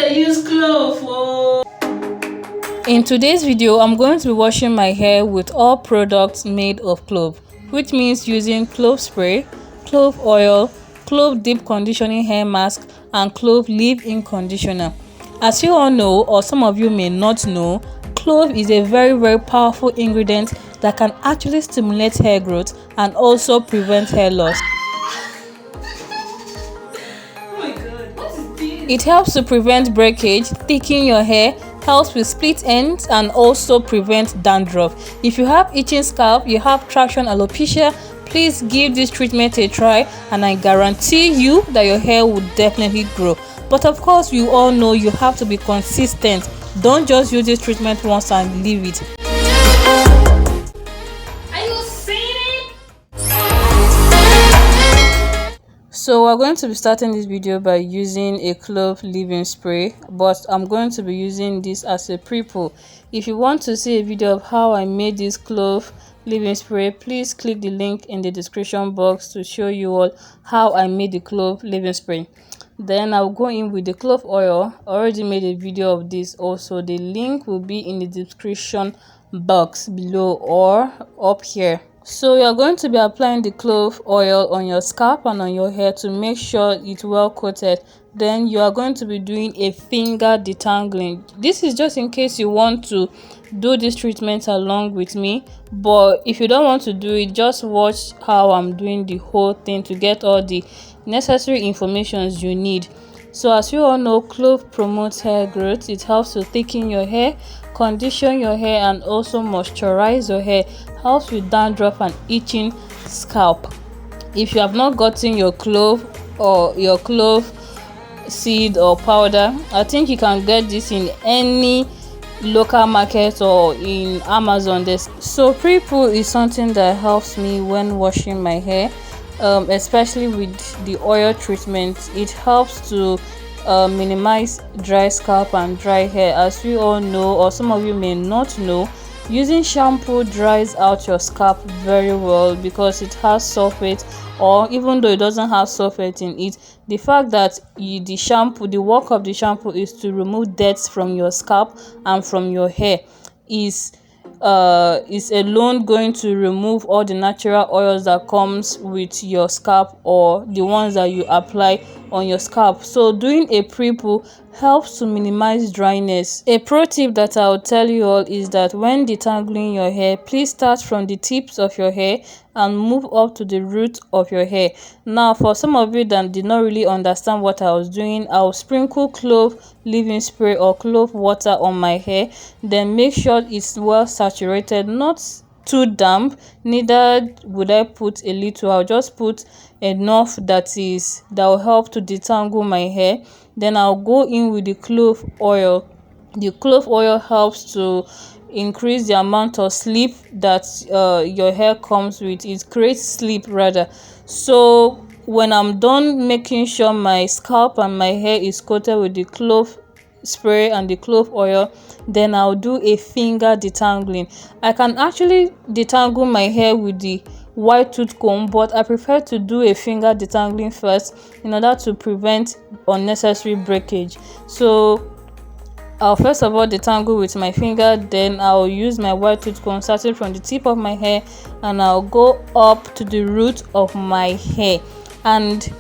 they use clove for. In today's video, I'm going to be washing my hair with all products made of clove, which means using clove spray, clove oil, clove deep conditioning hair mask, and clove leave-in conditioner. As you all know, or some of you may not know, clove is a very powerful ingredient that can actually stimulate hair growth and also prevent hair loss. It helps to prevent breakage, thicken your hair, helps with split ends, and also prevent dandruff. If you have itching scalp, you have traction alopecia, please give this treatment a try and I guarantee you that your hair will definitely grow. But of course, you all know you have to be consistent. Don't just use this treatment once and leave it. So we're going to be starting this video by using a clove leave-in spray, but I'm going to be using this as a pre-poo. If you want to see a video of how I made this clove leave-in spray, please click the link in the description box to show you all how I made the clove leave-in spray. Then I'll go in with the clove oil. I already made a video of this also. The link will be in the description box below or up here. So you're going to be applying the clove oil on your scalp and on your hair to make sure it's well coated. Then you are going to be doing a finger detangling. This is just in case you want to do this treatment along with me, but if you don't want to do it, just watch how I'm doing the whole thing to get all the necessary information you need. So as you all know, clove promotes hair growth. It helps to thicken your hair, condition your hair, and also moisturize your hair. Helps with dandruff and itching scalp. If you have not gotten your clove or your clove seed or powder, I think you can get this in any local market or in Amazon. So pre-poo is something that helps me when washing my hair. Especially with the oil treatment, it helps to minimize dry scalp and dry hair. As we all know, or some of you may not know, using shampoo dries out your scalp very well because it has sulfate, or even though it doesn't have sulfate in it, the fact that the work of the shampoo is to remove dirt from your scalp and from your hair is alone going to remove all the natural oils that comes with your scalp or the ones that you apply on your scalp. So doing a pre-poo helps to minimize dryness. A pro tip that I'll tell you all is that when detangling your hair, please start from the tips of your hair and move up to the root of your hair. Now for some of you that did not really understand what I was doing, I'll sprinkle clove leave-in spray or clove water on my hair, then make sure it's well saturated, not too damp, neither would I put a little. I'll just put enough that will help to detangle my hair. Then I'll go in with the clove oil. The clove oil helps to increase the amount of slip that your hair comes with. It creates slip rather. So when I'm done making sure my scalp and my hair is coated with the clove spray and the clove oil, then I'll do a finger detangling. I can actually detangle my hair with the wide tooth comb, but I prefer to do a finger detangling first in order to prevent unnecessary breakage. So I'll first of all detangle with my finger, then I'll use my wide tooth comb starting from the tip of my hair and I'll go up to the root of my hair. And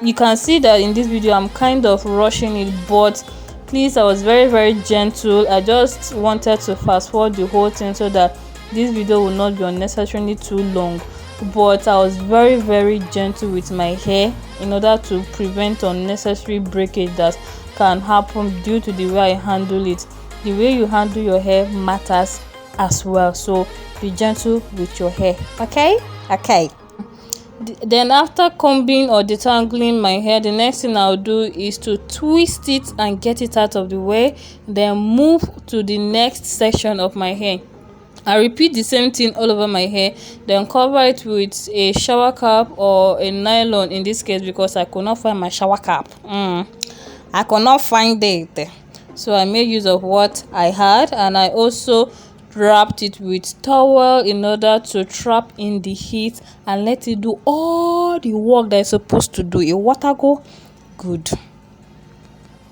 you can see that in this video I'm kind of rushing it, but please, I was very gentle. I just wanted to fast forward the whole thing so that this video will not be unnecessarily too long. But I was very gentle with my hair in order to prevent unnecessary breakage that can happen due to the way I handle it. The way you handle your hair matters as well, so be gentle with your hair. Okay. Then after combing or detangling my hair, the next thing I'll do is to twist it and get it out of the way, then move to the next section of my hair. I repeat the same thing all over my hair, then cover it with a shower cap or a nylon in this case because I could not find my shower cap. I could not find it, so I made use of what I had, and I also wrapped it with towel in order to trap in the heat and let it do all the work that it's supposed to do. A water go good.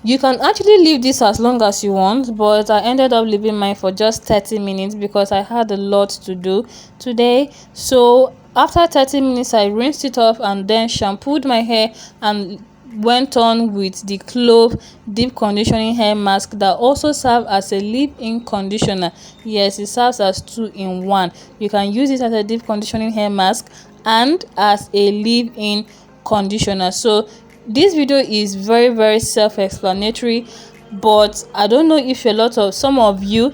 You can actually leave this as long as you want, but I ended up leaving mine for just 30 minutes because I had a lot to do today. So after 30 minutes, I rinsed it off and then shampooed my hair and went on with the Clove deep conditioning hair mask that also serves as a leave-in conditioner. Yes, it serves as 2-in-1. You can use it as a deep conditioning hair mask and as a leave-in conditioner. So this video is very self-explanatory, but I don't know if some of you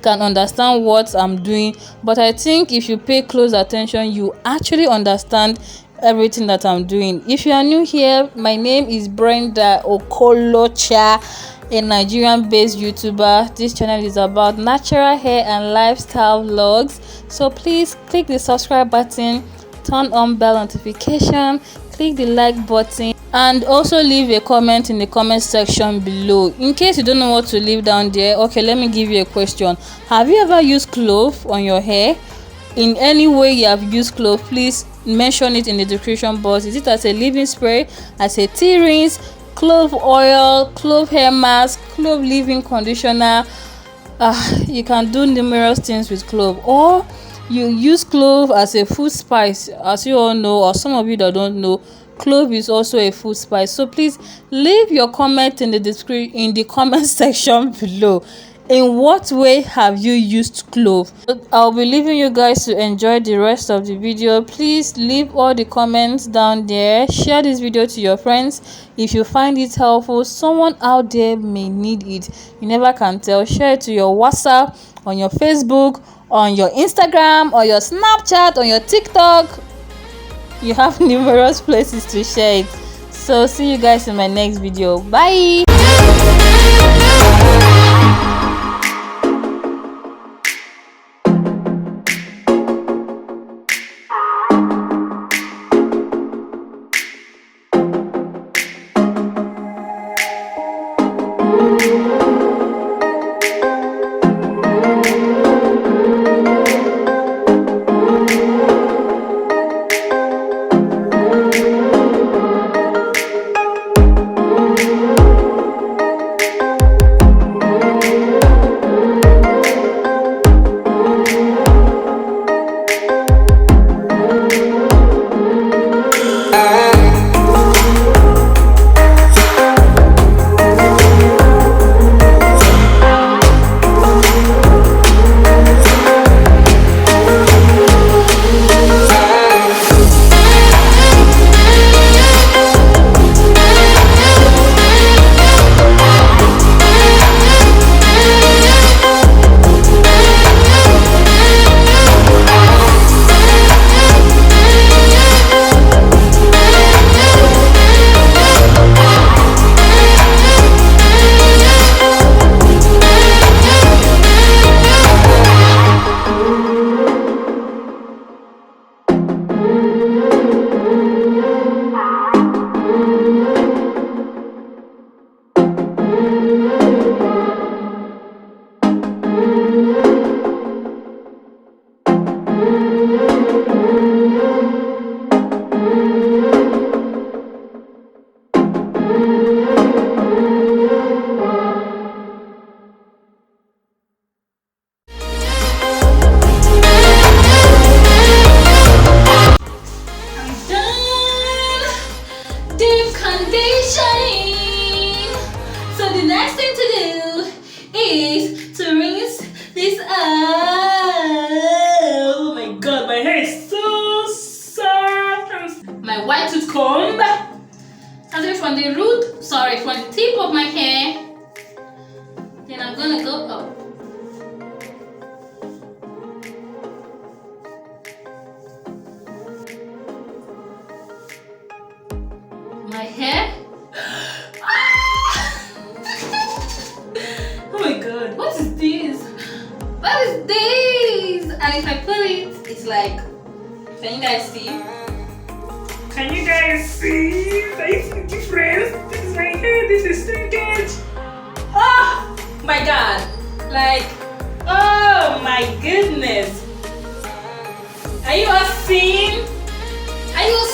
can understand what I'm doing, but I think if you pay close attention, you actually understand everything that I'm doing. If you are new here, my name is Brenda Okolocha, a Nigerian based YouTuber. This channel is about natural hair and lifestyle vlogs, so please click the subscribe button, turn on bell notification, click the like button, and also leave a comment in the comment section below. In case you don't know what to leave down there, okay, let me give you a question. Have you ever used clove on your hair? In any way you have used clove, please mention it in the description box. Is it as a leave-in spray, as a tea rinse, clove oil, clove hair mask, clove leave-in conditioner? You can do numerous things with clove, or you use clove as a food spice. As you all know, or some of you that don't know, clove is also a food spice. So please leave your comment in the comment section below. In what way have you used clove? I'll be leaving you guys to enjoy the rest of the video. Please leave all the comments down there. Share this video to your friends if you find it helpful. Someone out there may need it. You never can tell. Share it to your WhatsApp, on your Facebook, on your Instagram, or your Snapchat, on your TikTok. You have numerous places to share it. So see you guys in my next video. Bye. white tooth comb. Starting from the root, from the tip of my hair. Then I'm gonna go up. My hair. Oh my god, what is this? What is this? And if I put it, it's like, can you guys see? Can you guys see? Can you see the difference? This is my hair, this is shrinkage. Oh my god. Like, oh my goodness. Are you all seeing? Are you